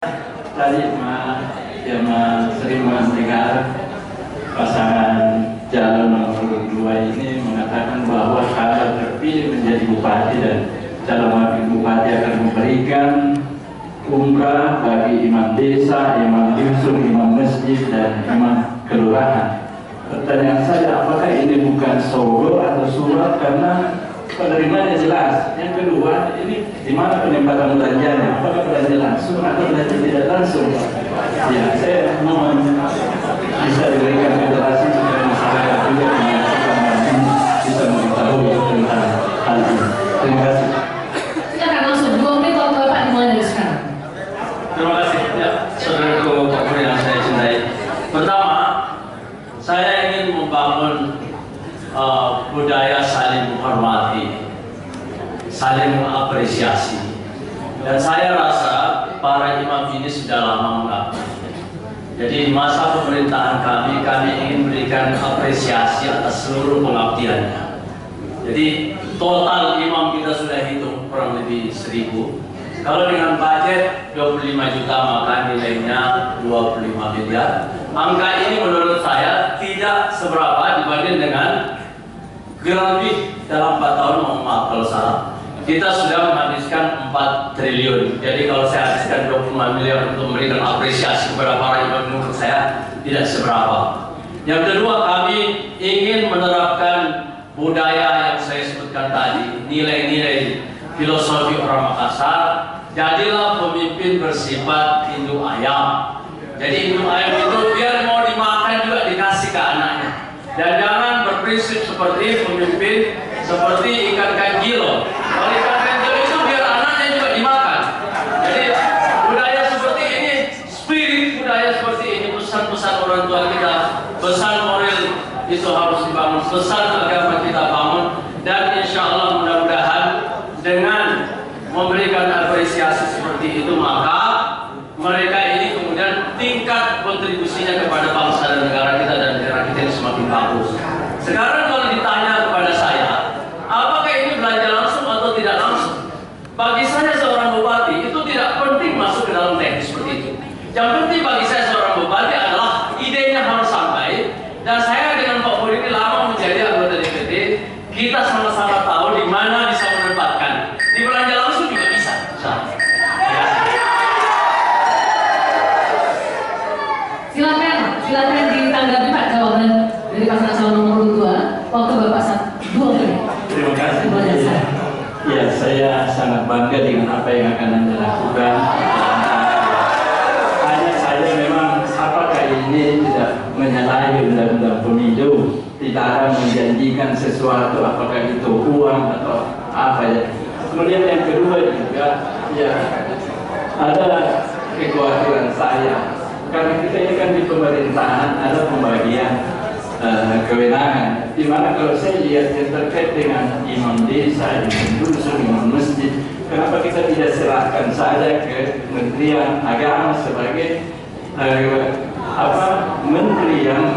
Tadi sering mendengar pasangan calon nomor 2 ini mengatakan bahwa kalau terpilih menjadi bupati dan calon wakil bupati akan memberikan umrah bagi imam desa, imam dusun, imam masjid, dan imam kelurahan. Pertanyaan saya, apakah ini bukan sogok atau surat? Karena penerimanya jelas. Yang kedua, ini di mana penempatan belanjanya? Apakah belanja langsung atau belanja tidak langsung? Ya, saya mohon bisa diberikan penjelasan supaya masyarakat juga bisa mengetahui tentang hal ini. Terima kasih. Silakan langsung 2 menit waktu Bapak dimulai dari sekarang. Terima kasih ya, saudaraku Pak Pur yang saya cintai. Pertama, saya ingin membangun budaya saling menghormati, saling mengapresiasi, dan saya rasa para imam ini sudah lama mengabdi. Jadi di masa pemerintahan kami ingin berikan apresiasi atas seluruh pengabdiannya. Jadi total imam kita sudah hitung kurang lebih 1000. Kalau dengan budget 25 juta maka nilainya 25 miliar. Angka ini menurut saya tidak seberapa dibanding dengan kurang lebih dalam 4 tahun, mohon maaf kalau salah, kita sudah menghabiskan 4 triliun. Jadi kalau saya habiskan 25 miliar untuk memberikan apresiasi kepada para imam, menurut saya tidak seberapa. Yang kedua, kami ingin menerapkan budaya yang saya sebutkan tadi, nilai-nilai filosofi orang Makassar. Jadilah pemimpin bersifat induk ayam. Jadi induk ayam itu biar mau dimakan juga dikasih ke anaknya. Dan jangan berprinsip seperti pemimpin seperti ikan kanjilo. Kalau ikan kanjilo itu biar anaknya juga dimakan. Jadi budaya seperti ini, spirit budaya seperti ini, pesan-pesan orang tua kita, pesan moral itu harus dibangun, pesan agama kita bangun. Dan insya Allah mudah-mudahan dengan memberikan apresiasi seperti itu, maka mereka ini kemudian tingkat kontribusinya kepada bangsa dan negara kita dan negara kita ini semakin bagus. Sekarang kalau ditanya kepada saya, apakah ini belanja langsung atau tidak langsung? Bagi saya seorang bupati itu tidak penting masuk ke dalam teknis seperti itu. Yang penting bagi saya seorang bupati adalah idenya harus sampai. Dan saya dengan Pak Pur ini lama menjadi anggota DPD, kita sama-sama tahu di mana bisa menempatkan. Di belanja langsung juga bisa. Silakan ditanggapi Pak jawaban dari pasangan calon nomor 2. Waktu Bapak 2 menit. Terima kasih. Ya, saya sangat bangga dengan apa yang akan Anda lakukan. Hanya saya memang apakah ini tidak menyalahi undang-undang pemilu, tidak akan menjanjikan sesuatu, apakah itu uang atau apa ya. Kemudian yang kedua juga, ya ada kekhawatiran saya. Karena kita ini kan di pemerintahan ada pembagian kewenangan, di mana kalau saya lihat yang terkait dengan imam desa, imam dusun, imam masjid, kenapa kita tidak serahkan saja ke Kementerian Agama sebagai menteri yang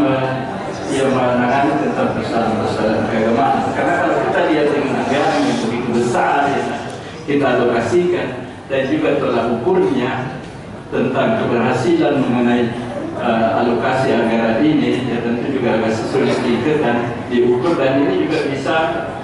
menangani tentang persoalan keagamaan? Karena kalau kita lihat dengan agama yang begitu besar ya, kita alokasikan dan juga tolak ukurnya tentang keberhasilan mengenai alokasi anggaran ini, ya tentu juga agak sulit sedikit dan diukur, dan ini juga bisa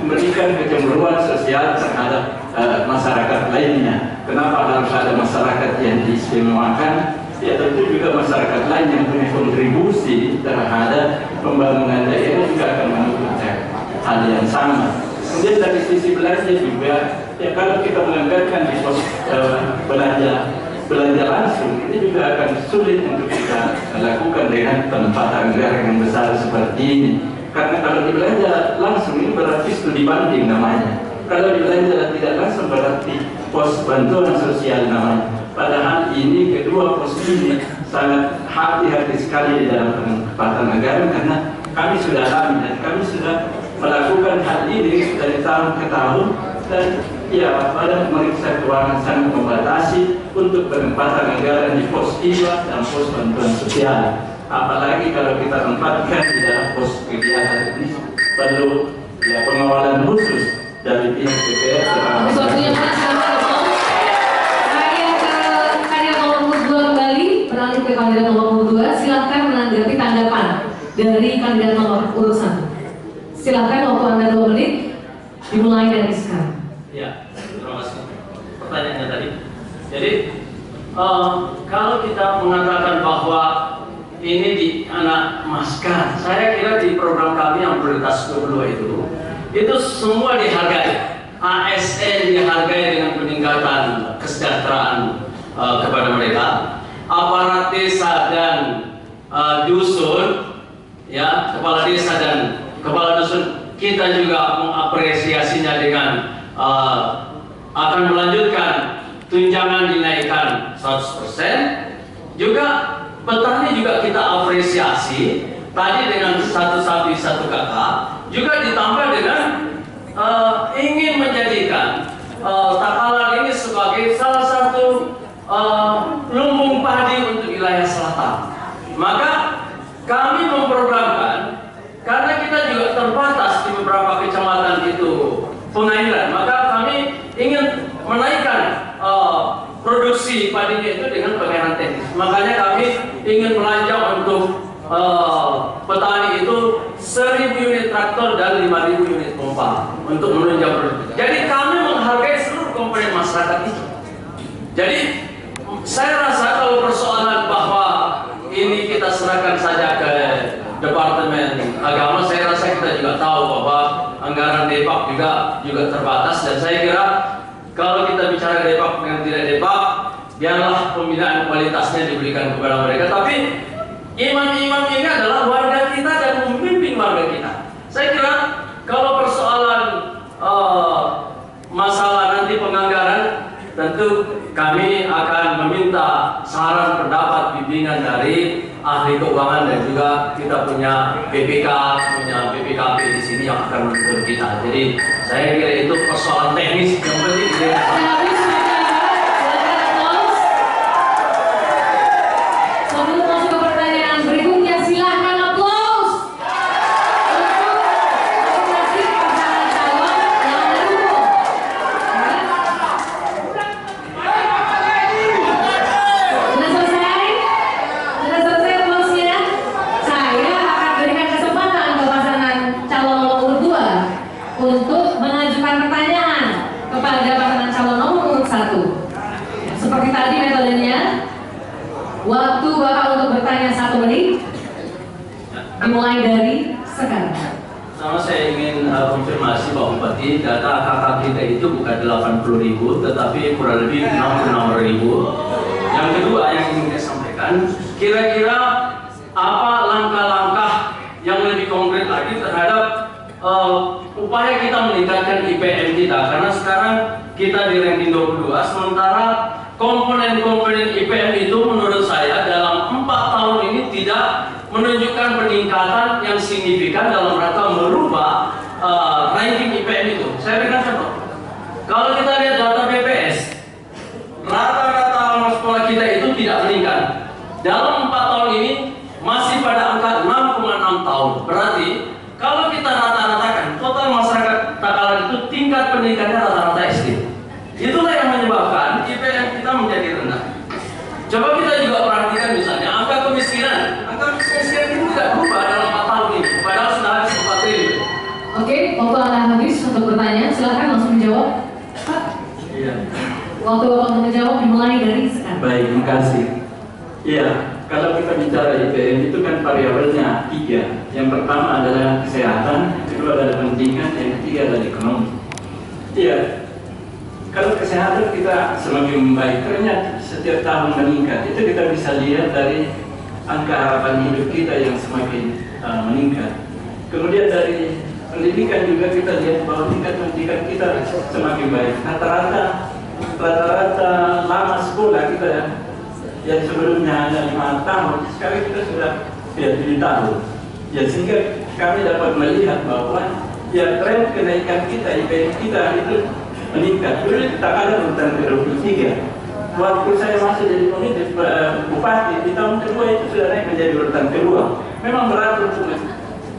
memberikan kecemburuan sosial terhadap masyarakat lainnya. Kenapa harus ada masyarakat yang diistimewakan? Ya tentu juga masyarakat lain yang punya kontribusi terhadap pembangunan daerah juga akan menuntut hal yang sama. Kemudian dari sisi belanja juga, ya kalau kita menganggarkan di pos belanja langsung, ini juga akan sulit untuk kita lakukan dengan penempatan anggaran yang besar seperti ini. Karena kalau dibelanja langsung ini berarti studi banding namanya. Kalau dibelanja tidak langsung berarti pos bantuan sosial namanya. Padahal ini kedua pos ini sangat hati-hati sekali di dalam penempatan anggaran, karena kami sudah alami dan kami sudah melakukan hal ini dari tahun ke tahun, dan ya pada pemeriksa keuangan sangat membatasi untuk penempatan anggaran di pos IWA dan pos bantuan sosial. Apalagi kalau kita tempatkan di dalam pos kegiatan ini, perlu ya pengawalan khusus dari pihak DPR. Waktunya Pak, silakan. Saya ke karya nomor 2 beralih ke kandidat nomor urut 2, silahkan menanggapi tanggapan dari kandidat nomor urut 1. Silahkan, waktu Anda 2 menit, dimulai dari sekarang. Ya, terima kasih. Pertanyaannya tadi. Jadi, kalau kita mengatakan bahwa ini di anak masker, saya kira di program kami yang prioritas 22 itu semua dihargai. ASN dihargai dengan peningkatan kesejahteraan kepada mereka. Aparat desa dan dusun, ya, kepala desa dan kepala dusun, kita juga mengapresiasinya dengan akan melanjutkan tunjangan dinaikkan 100%. Juga petani juga kita apresiasi tadi dengan 1 sapi 1 kakak, juga ditambah dengan ingin menjadikan Takalar ini sebagai salah satu lumbung padi untuk wilayah selatan. Maka kami memprogramkan, karena kita juga terbatas di beberapa kecamatan itu pengairan, maka kami ingin menaikkan produksi padinya itu dengan pengairan teknis. Makanya kami ingin belanja untuk petani itu 1.000 unit traktor dan 5.000 unit pompa untuk menunjang produksi. Jadi kami menghargai seluruh komponen masyarakat itu. Jadi saya rasa kalau persoalan bahwa ini kita serahkan saja ke Departemen Agama, saya rasa kita juga tahu bahwa anggaran Depak juga terbatas, dan saya kira kalau kita bicara Depak dengan tidak Depak, biarlah pembinaan kualitasnya diberikan kepada mereka. Tapi imam-imam ini adalah warga kita dan memimpin warga kita. Saya kira kalau persoalan masalah nanti penganggaran, tentu kami akan meminta saran, pendapat, bimbingan dari ahli keuangan, dan juga kita punya BPK, punya BPKP di sini yang akan mendukung kita. Jadi saya kira itu persoalan teknis yang penting. Waktu Bapak untuk bertanya 1 menit dimulai dari sekarang. Sama saya ingin konfirmasi Pak Bupati, data kakak kita itu bukan 80.000 tetapi kurang lebih 66.000. Yang kedua yang ingin saya sampaikan, kira-kira apa langkah-langkah yang lebih konkret lagi terhadap upaya kita meningkatkan IPM kita, karena sekarang kita di ranking 22, sementara komponen-komponen IPM itu menurut saya dalam 4 tahun ini tidak menunjukkan peningkatan yang signifikan dalam rangka merubah ranking IPM itu. Saya berikan contoh. Kalau kita lihat data BPS, rata-rata anak sekolah kita itu tidak meningkat. Dalam 4 tahun ini masih pada angka 6,6 tahun. Berarti kalau kita rata-ratakan total masyarakat Takalar itu tingkat pendidikannya rata-rata SD. Itulah yang menyebabkan IPM kita menjadi rendah. Coba kita juga perhatikan misalnya angka kemiskinan. Angka kemiskinan itu tidak berubah dalam 4 tahun ini, padahal sudah habis 4 triliun. Oke, waktu Anda habis untuk bertanya, silakan langsung menjawab. Pak. Iya. Waktu Bapak untuk menjawab dimulai dari sekarang. Baik, terima kasih. Iya, kalau kita bicara IPM itu kan variabelnya 3. Yang pertama adalah kesehatan, yang kedua adalah pendidikan, yang ketiga adalah ekonomi. Iya. Kalau kesehatan kita semakin membaik, ternyata setiap tahun meningkat. Itu kita bisa lihat dari angka harapan hidup kita yang semakin meningkat. Kemudian dari pendidikan juga kita lihat bahwa tingkat pendidikan kita semakin baik. Rata-rata lama sekolah kita yang sebelumnya hanya 5 tahun, sekarang kita sudah 7 tahun. Ya, sehingga kami dapat melihat bahwa ya tren kenaikan kita, IPM kita itu meningkat. Dulu kita ada urutan ke-23. Waktu saya masih jadi pemimpin bupati, di tahun kedua itu sudah naik menjadi urutan kedua. Memang berat untuk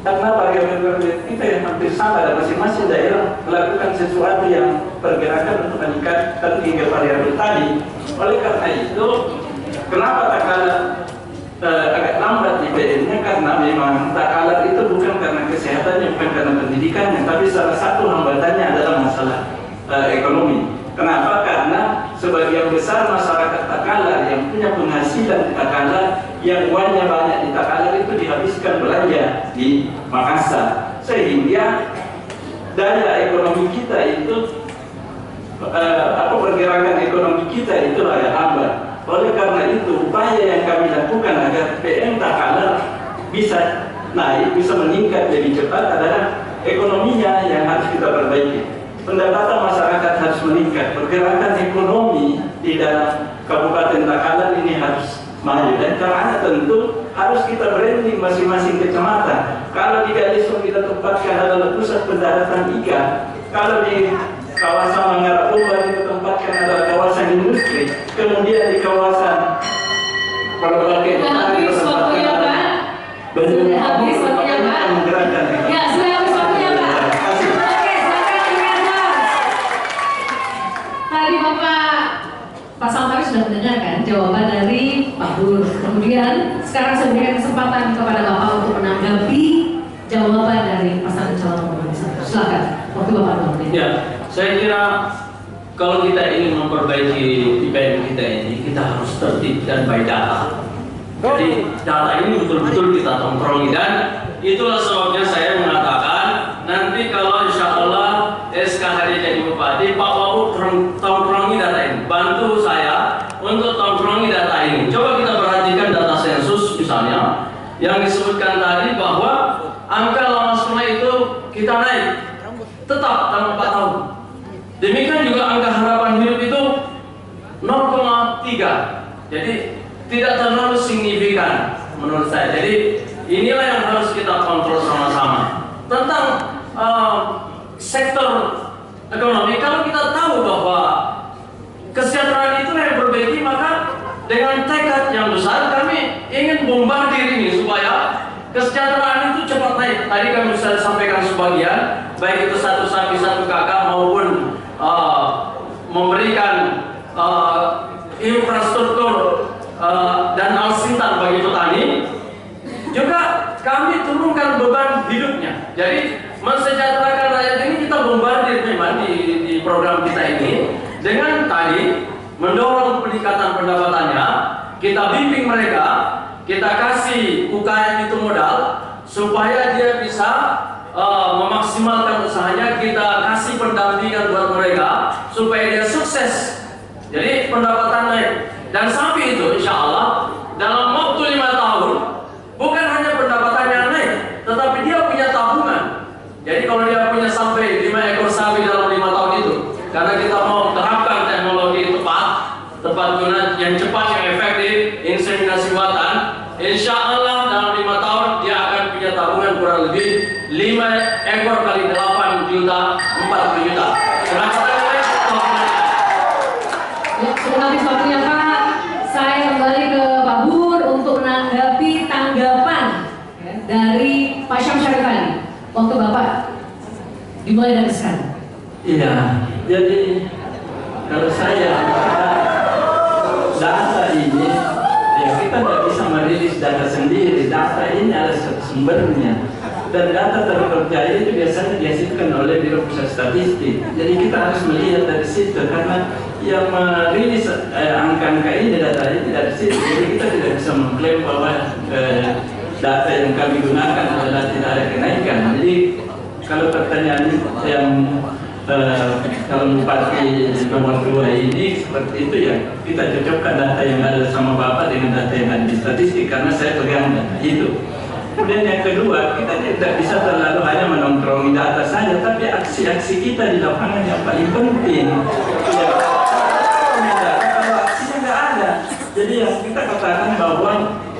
karena variabel kita yang hampir sama dan masing-masing daerah melakukan sesuatu yang pergerakan untuk meningkatkan 3 variabel tadi. Oleh karena itu, kenapa Takalar kesehatannya, bukan karena pendidikannya, tapi salah satu hambatannya adalah masalah ekonomi. Kenapa? Karena sebagian besar masyarakat Takalar yang punya penghasilan di Takalar, yang uangnya banyak di Takalar itu dihabiskan belanja di Makassar, sehingga daya ekonomi kita itu pergerakan ekonomi kita itu agak lambat. Oleh karena itu, upaya yang kami lakukan agar PM Takalar bisa naik, bisa meningkat lebih cepat adalah ekonominya yang harus kita perbaiki. Pendapatan masyarakat harus meningkat, pergerakan ekonomi di dalam Kabupaten Takalar ini harus maju, dan karena tentu harus kita branding masing-masing kecamatan. Kalau di Galesong kita tempatkan adalah pusat pendaratan ikan, kalau di kawasan Mangarapuba kita tempatkan adalah kawasan industri, kemudian di kawasan Perbagai Sudah habis waktunya, Pak. Sudah habis waktunya, Pak. Ya, sudah habis waktunya, Pak. Oke, silakan dengarkan. Tadi Pak Sampari sudah mendengarkan jawaban dari Pak Bur. Kemudian sekarang saya berikan kesempatan kepada Bapak untuk menanggapi jawaban dari pasangan calon nomor 1. Silakan, waktu Bapak dulu. Ya, saya kira kalau kita ingin memperbaiki IPM kita ini, kita harus tertib dan by data. Jadi data ini betul-betul kita kontroli, dan itulah sebabnya saya mengatakan nanti kalau insya Allah SK hari jadi bupati, Pak Wahyu tongkrongi data ini, bantu saya untuk tongkrongi data ini. Coba kita perhatikan data sensus misalnya yang disebutkan tadi bahwa angka lama sekolah itu kita naik tetap dalam 4 tahun. Demikian juga angka harapan hidup itu 0,3. Jadi tidak terlalu signifikan menurut saya. Jadi inilah yang harus kita kontrol sama-sama. Tentang sektor ekonomi, kalau kita tahu bahwa kesejahteraan itu yang perbaiki, maka dengan tekad yang besar kami ingin bombardir ini supaya kesejahteraan itu cepat naik. Tadi kami sudah sampaikan sebagian, baik itu satu sapi satu kakak maupun memberikan infrastruktur dan alsintan bagi petani. Juga kami turunkan beban hidupnya. Jadi mensejahterakan rakyat ini kita bombardir memang di program kita ini dengan tadi mendorong peningkatan pendapatannya. Kita bimbing mereka, kita kasih UKM itu modal supaya dia bisa memaksimalkan usahanya. Kita kasih pendampingan buat mereka supaya dia sukses. Jadi pendapatan naik, dan sapi itu insya Allah dalam waktu 5 tahun bukan hanya pendapatannya naik, tetapi dia punya tabungan. Jadi kalau dia punya sampai 5 ekor sapi dalam 5 tahun itu, karena kita mau terapkan teknologi tepat guna yang cepat, yang efektif, inseminasi buatan, insya Allah dalam 5 tahun dia akan punya tabungan kurang lebih 5 ekor kali 8 juta, 40 juta. Ya, sudah habis waktunya, Pak. Saya kembali ke Pak Bur untuk menanggapi tanggapan ya, dari Pak Syam Syarif tadi. Waktu Bapak dimulai dari sekarang. Iya, jadi kalau saya data ini, ya kita tidak bisa merilis data sendiri. Data ini adalah sumbernya, dan data terpercaya itu biasanya dihasilkan oleh Biro Pusat Statistik. Jadi kita harus melihat dari situ, karena yang merilis angka-angka ini, data ini dari situ. Jadi kita tidak bisa mengklaim bahwa data yang kami gunakan adalah tidak ada kenaikan. Jadi kalau pertanyaan yang kalau Bupati nomor 2 ini seperti itu, ya kita cocokkan data yang ada sama Bapak dengan data yang ada di statistik, karena saya pegang data itu. Kemudian yang kedua, kita tidak bisa terlalu hanya menongkrongi data saja, tapi aksi-aksi kita di lapangan yang paling penting. Ya, kalau aksinya nggak ada, jadi yang kita katakan bahwa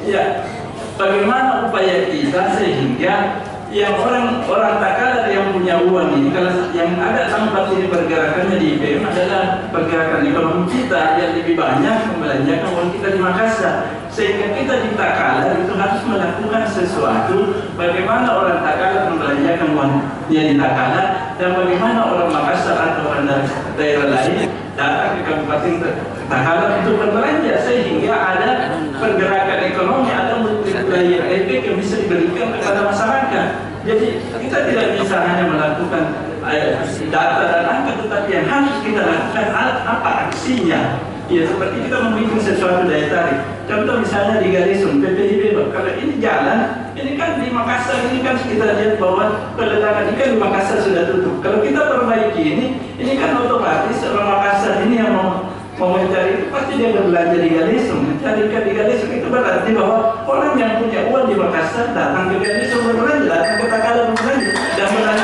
ya bagaimana upaya kita sehingga yang orang Takalar yang punya uang ini, kalau yang ada tempat ini pergerakannya di IPM adalah pergerakan ekonomi kita yang lebih banyak membelanjakan uang kita di Makassar, sehingga kita di Takalar itu harus melakukan sesuatu. Bagaimana orang Takalar membelanjakan uangnya di Takalar, dan bagaimana orang Makassar atau orang dari daerah lain datang ke Kabupaten Takalar untuk berbelanja, sehingga ada pergerakan ekonomi atau multiplier efek yang bisa diberikan kepada masyarakat. Jadi berarti kita membuat sesuatu daya tarik. Contoh misalnya di Galisung, PPIB, kalau ini jalan, ini kan di Makassar, ini kan kita lihat bahwa pelelangan ikan di Makassar sudah tutup. Kalau kita perbaiki ini kan otomatis orang Makassar ini yang mau mencari itu pasti dia berbelanja di Galisung, mencari ikan di Galisung. Itu berarti bahwa orang yang punya uang di Makassar datang ke Galisung berbelanja, datang ke Takalar berbelanja, dan belanja